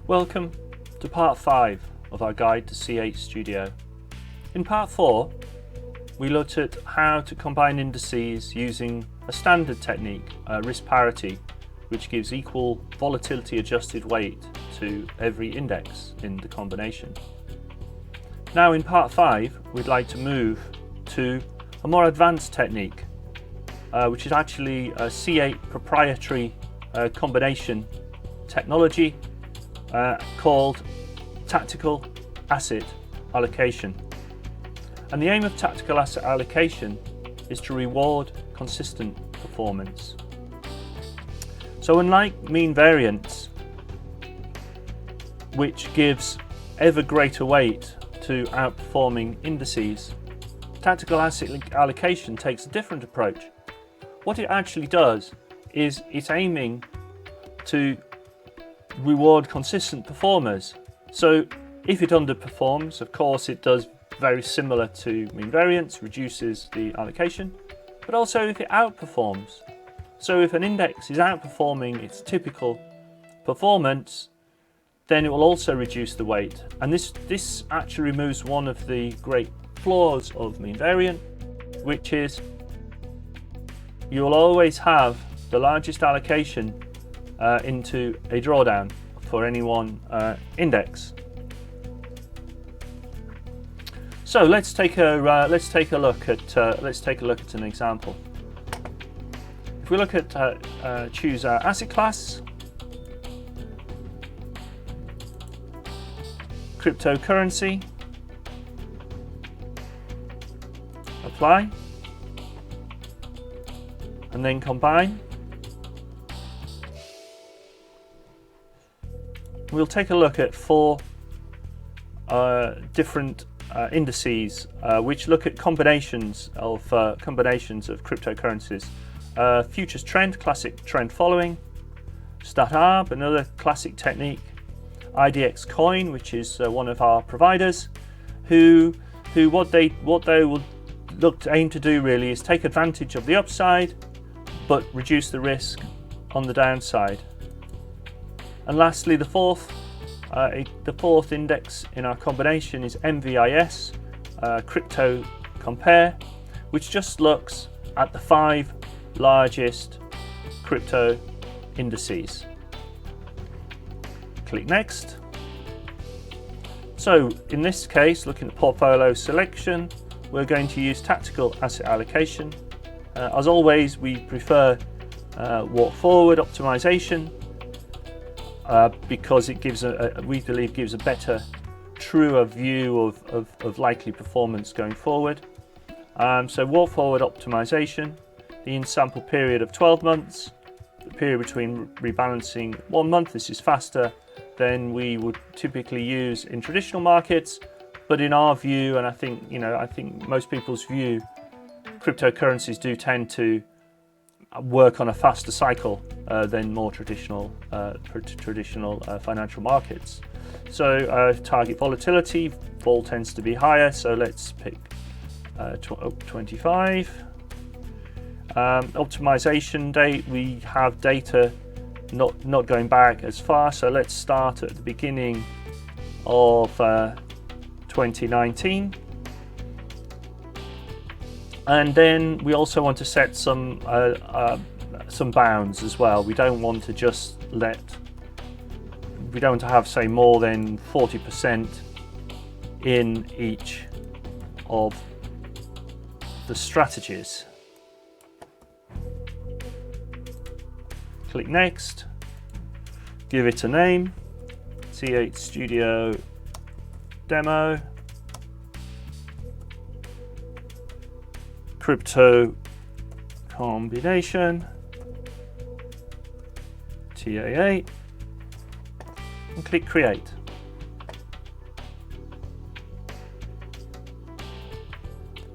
Welcome to part 5 of our guide to C8 Studio. In part 4, we looked at how to combine indices using a standard technique, risk parity, which gives equal volatility adjusted weight to every index in the combination. Now in part 5, we'd like to move to a more advanced technique, which is actually a C8 proprietary combination technology called tactical asset allocation. And the aim of tactical asset allocation is to reward consistent performance. So unlike mean variance, which gives ever greater weight to outperforming indices, tactical asset allocation takes a different approach. What it actually does is it's aiming to reward consistent performers. So if it underperforms, of course it does very similar to mean variance, reduces the allocation, but also if it outperforms. So if an index is outperforming its typical performance, then it will also reduce the weight. And this actually removes one of the great flaws of mean variance, which is you will always have the largest allocation into a drawdown for any one index. So let's take a look at an example. If we look at choose our asset class, cryptocurrency, apply, and then combine. We'll take a look at 4 different indices which look at combinations of cryptocurrencies. Futures trend, classic trend following. StatArb, another classic technique. IDX Coin, which is one of our providers, who what they will aim to do really is take advantage of the upside, but reduce the risk on the downside. And lastly, the fourth index in our combination is MVIS, Crypto Compare, which just looks at the 5 largest crypto indices. Click Next. So in this case, looking at portfolio selection, we're going to use tactical asset allocation. As always, we prefer walk forward optimization because it gives we believe gives a better, truer view of likely performance going forward. So walk forward optimization, the in-sample period of 12 months, the period between rebalancing 1 month. This is faster than we would typically use in traditional markets, but in our view, and I think most people's view, cryptocurrencies do tend to work on a faster cycle than more traditional financial markets. So target volatility, vol tends to be higher, so let's pick 25. Optimization date, we have data not going back as far, so let's start at the beginning of 2019. And then we also want to set some bounds as well. We don't want to have, say, more than 40% in each of the strategies. Click Next, give it a name, C8 Studio Demo, Crypto Combination, TA8, and click Create.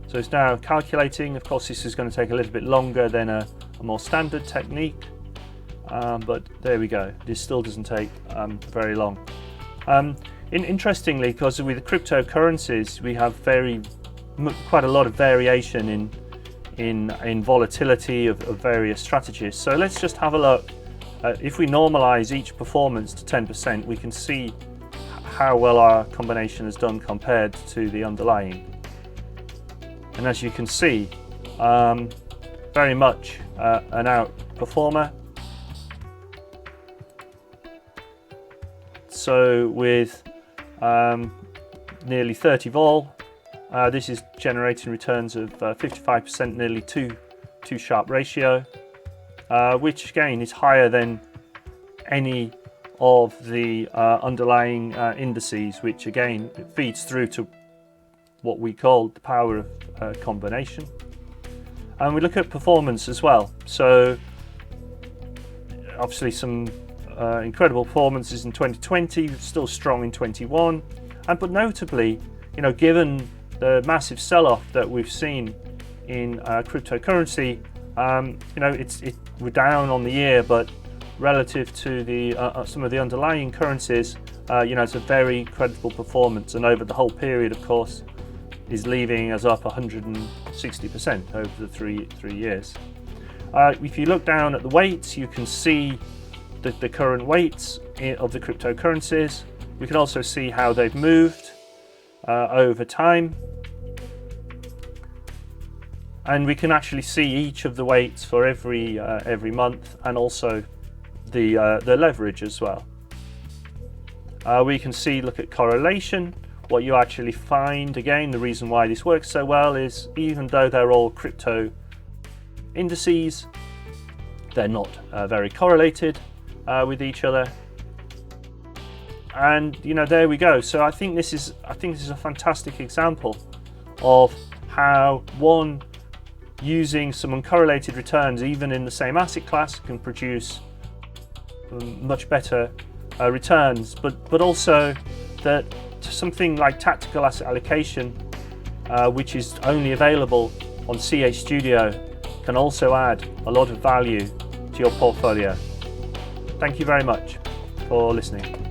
So it's now calculating. Of course, this is going to take a little bit longer than a more standard technique, but there we go. This still doesn't take very long. Interestingly, because with the cryptocurrencies, we have quite a lot of variation in volatility of various strategies. So let's just have a look if we normalize each performance to 10%, we can see how well our combination has done compared to the underlying. And as you can see, very much an outperformer. So with nearly 30 vol, this is generating returns of 55%, nearly two sharp ratio, which again is higher than any of the underlying indices, which again feeds through to what we call the power of combination. And we look at performance as well. So obviously some incredible performances in 2020, still strong in 21, and but notably, given the massive sell-off that we've seen in cryptocurrency, we're down on the year, but relative to the some of the underlying currencies, it's a very credible performance, and over the whole period, of course, is leaving us up 160% over the three years. If you look down at the weights, you can see the current weights of the cryptocurrencies. We can also see how they've moved over time, and we can actually see each of the weights for every month, and also the leverage as well. We can look at correlation. What you actually find, again, the reason why this works so well is even though they're all crypto indices, they're not very correlated with each other. And there we go. So I think this is a fantastic example of how one using some uncorrelated returns, even in the same asset class, can produce much better returns, but also that something like tactical asset allocation, which is only available on CH Studio, can also add a lot of value to your portfolio. Thank you very much for listening.